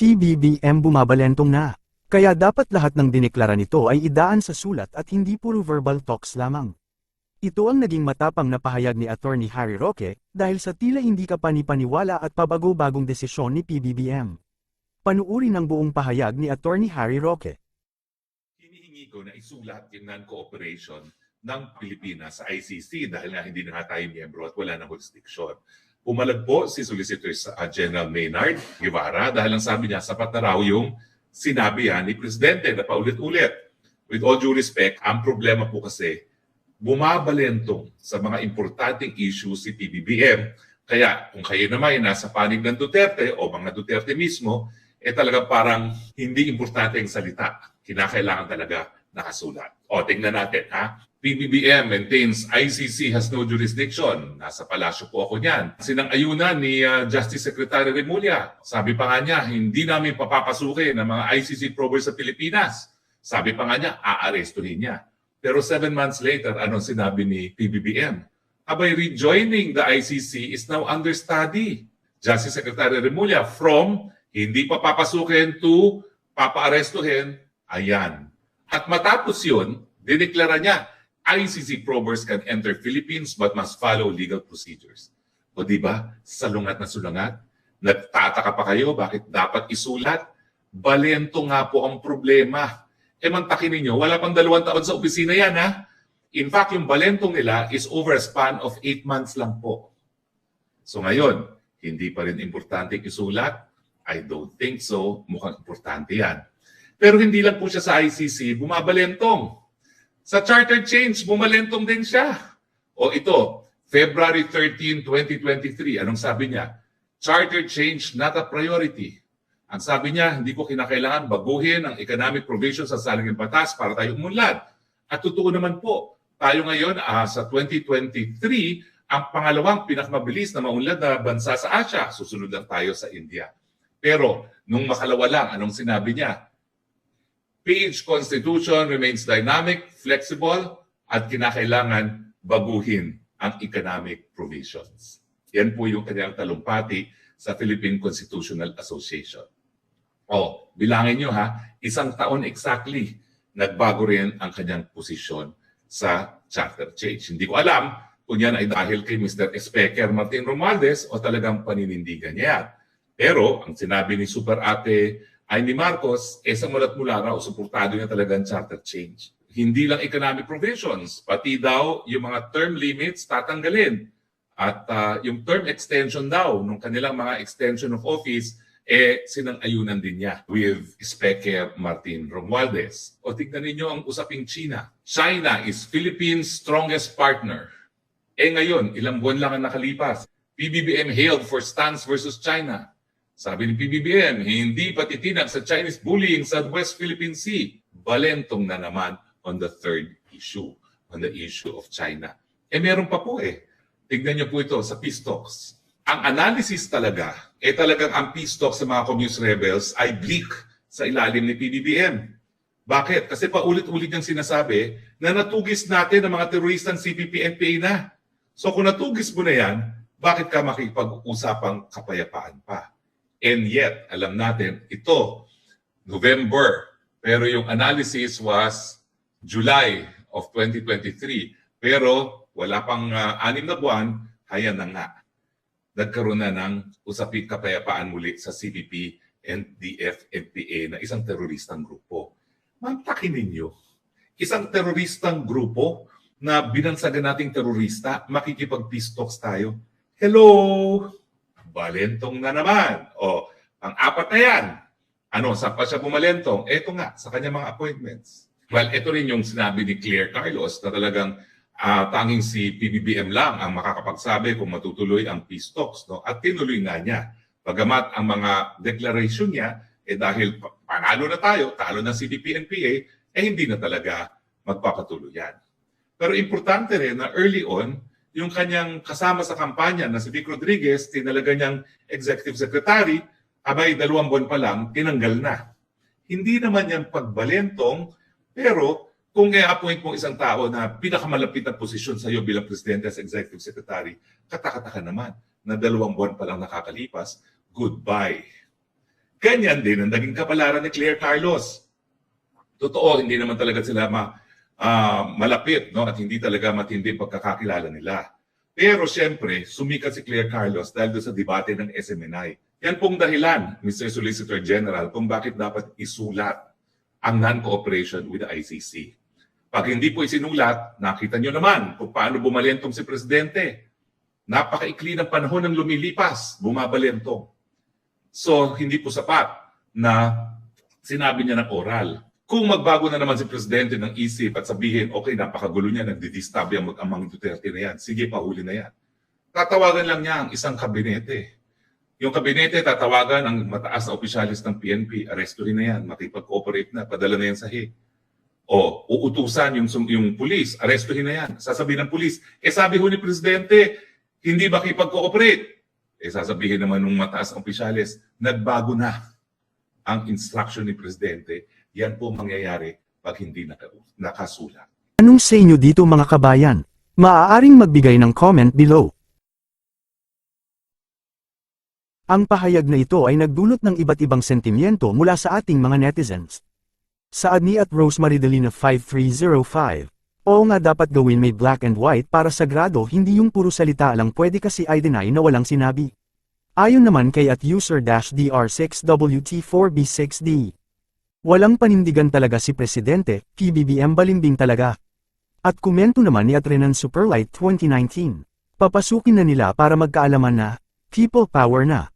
PBBM bumabalentong na. Kaya dapat lahat ng dineklara nito ay idaan sa sulat at hindi puro verbal talks lamang. Ito ang naging matapang na pahayag ni Attorney Harry Roque dahil sa tila hindi kapanipaniwala at pabago-bagong desisyon ni PBBM. Panuuri ng buong pahayag ni Attorney Harry Roque. Hinihingi ko na isulat yung non-cooperation ng Pilipinas sa ICC dahil nga hindi na nga tayo miyembro at wala na jurisdiction. Pumalag po si Solicitor General Maynard Guevara dahil ang sabi niya sapat na raw yung sinabi ni Presidente na paulit-ulit. With all due respect, ang problema po kasi bumabalentong sa mga importanteng issues si PBBM. Kaya kung kayo naman ay nasa panig ng Duterte o mga Duterte mismo, talaga parang hindi importante ang salita. Kinakailangan talaga nakasulat. O, tingnan natin PBBM maintains ICC has no jurisdiction. Nasa palasyo po ako niyan. Sinang-ayunan ni Justice Secretary Remulla. Sabi pa nga niya, hindi namin papapasukin ang mga ICC probers sa Pilipinas. Sabi pa nga niya, aarestuhin niya. Pero 7 months later, anong sinabi ni PBBM? Abay, rejoining the ICC is now under study. Justice Secretary Remulla, from hindi papapasukin to papaarestuhin, ayan. At matapos yun, dineklara niya, ICC probers can enter Philippines but must follow legal procedures. O diba, salungat na sulangat, nagtataka pa kayo bakit dapat isulat? Balento nga po ang problema. Mantakin ninyo, wala pang 2 taon sa opisina yan In fact, yung balentong nila is over a span of 8 months lang po. So ngayon, hindi pa rin importante isulat? I don't think so. Mukhang importante yan. Pero hindi lang po siya sa ICC, bumabalentong. Sa charter change, bumalentong din siya. O ito, February 13, 2023, anong sabi niya? Charter change not a priority. Ang sabi niya, hindi ko kinakailangan baguhin ang economic provisions sa saligang batas para tayo umunlad. At totoo naman po, tayo ngayon sa 2023, ang pangalawang pinakamabilis na maunlad na bansa sa Asia. Susunod lang tayo sa India. Pero nung makalawa lang, anong sinabi niya? PH Constitution remains dynamic, flexible, at kinakailangan baguhin ang economic provisions. Yan po yung kanyang talumpati sa Philippine Constitutional Association. O, bilangin nyo 1 taon exactly, nagbago rin ang kanyang posisyon sa charter change. Hindi ko alam kung yan ay dahil kay Mr. Speaker Martin Romualdez o talagang paninindigan niya yan. Pero ang sinabi ni Super Ate ay ni Marcos, sa mulat mula raw, suportado niya talaga ang charter change. Hindi lang economic provisions, pati daw yung mga term limits tatanggalin. At yung term extension daw, nung kanilang mga extension of office, sinang-ayunan din niya with Speaker Martin Romualdez. O tignan ninyo ang usaping China. China is Philippines' strongest partner. Ngayon, ilang buwan lang ang nakalipas. PBBM hailed for stance versus China. Sabi ni PBBM, hindi patitinag sa Chinese bullying sa West Philippine Sea. Balentong na naman on the third issue, on the issue of China. Meron pa po Tignan niyo po ito sa peace talks. Ang analysis talaga, talagang ang peace talks sa mga communist rebels ay bleak sa ilalim ni PBBM. Bakit? Kasi paulit-ulit niyang sinasabi na natugis natin ang mga teroristang CPP-NPA na. So kung natugis mo na yan, bakit ka makipag-usapang kapayapaan pa? And yet, alam natin, ito, November. Pero yung analysis was July of 2023. Pero wala pang 6 na buwan, hayan na nga. Nagkaroon na ng usaping kapayapaan muli sa CPP and DF-NPA na isang teroristang grupo. Mantakin ninyo, isang teroristang grupo na binansagan nating terorista, makikipag-peace talks tayo. Hello! Balentong na naman. O, ang 4 na yan. Ano, saan pa siya bumalentong? Ito nga, sa kanyang mga appointments. Well, ito rin yung sinabi ni Claire Carlos na talagang tanging si PBBM lang ang makakapagsabi kung matutuloy ang peace talks. No? At tinuloy nga niya. Bagamat ang mga declaration niya, dahil panalo na tayo, talo ng CPP-NPA, hindi na talaga magpapatuloy yan. Pero importante rin na early on, yung kanyang kasama sa kampanya na si Vic Rodriguez, tinalaga niyang executive secretary, abay 2 buwan pa lang, tinanggal na. Hindi naman yung pagbalentong, pero kung i-appoint mo isang tao na pinakamalapit na posisyon sa iyo bilang presidente as executive secretary, katakataka naman na 2 buwan pa lang nakakalipas, goodbye. Ganyan din ang naging kapalaran ni Claire Carlos. Totoo, hindi naman talaga sila malapit, no? At hindi talaga matindi pagkakakilala nila. Pero siyempre, sumikat si Claire Carlos dahil doon sa debate ng SMNI. Yan pong dahilan, Mr. Solicitor General, kung bakit dapat isulat ang non-cooperation with the ICC. Pag hindi po isinulat, nakita nyo naman kung paano bumalentong si Presidente. Napakaikli ng panahon ng lumilipas, bumabalentong. So, hindi po sapat na sinabi niya ng oral. Kung magbago na naman si Presidente ng isip at sabihin, okay, napakagulo niya, nagdidistab yung mag-amang Duterte na yan, sige, pahuli na yan. Tatawagan lang niya ang isang kabinete. Yung kabinete, tatawagan ang mataas na opisyalis ng PNP, arestuhin na yan, makipag-cooperate na, padala na yan sa Hague. O, uutusan yung pulis, arestuhin na yan. Sasabihin ng pulis, sabi ho ni Presidente, hindi makipag-cooperate. Sasabihin naman ng mataas na opisyalis, nagbago na ang instruction ni Presidente. Yan po mangyayari pag hindi nakasulat. Anong sa inyo dito mga kabayan? Maaaring magbigay ng comment below. Ang pahayag na ito ay nagdulot ng iba't ibang sentimiento mula sa ating mga netizens. Saad ni at Rosemary Delina 5305. Oo nga, dapat gawin may black and white para sagrado, hindi yung puro salita lang, pwede kasi I deny na walang sinabi. Ayon naman kay at user-dr6wt4b6d. Walang panindigan talaga si Presidente, PBBM balimbing talaga. At komento naman ni at Renan Superlight 2019. Papasukin na nila para magkaalaman na, people power na.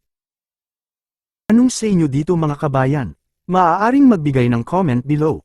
Anong sa inyo dito mga kabayan? Maaaring magbigay ng comment below.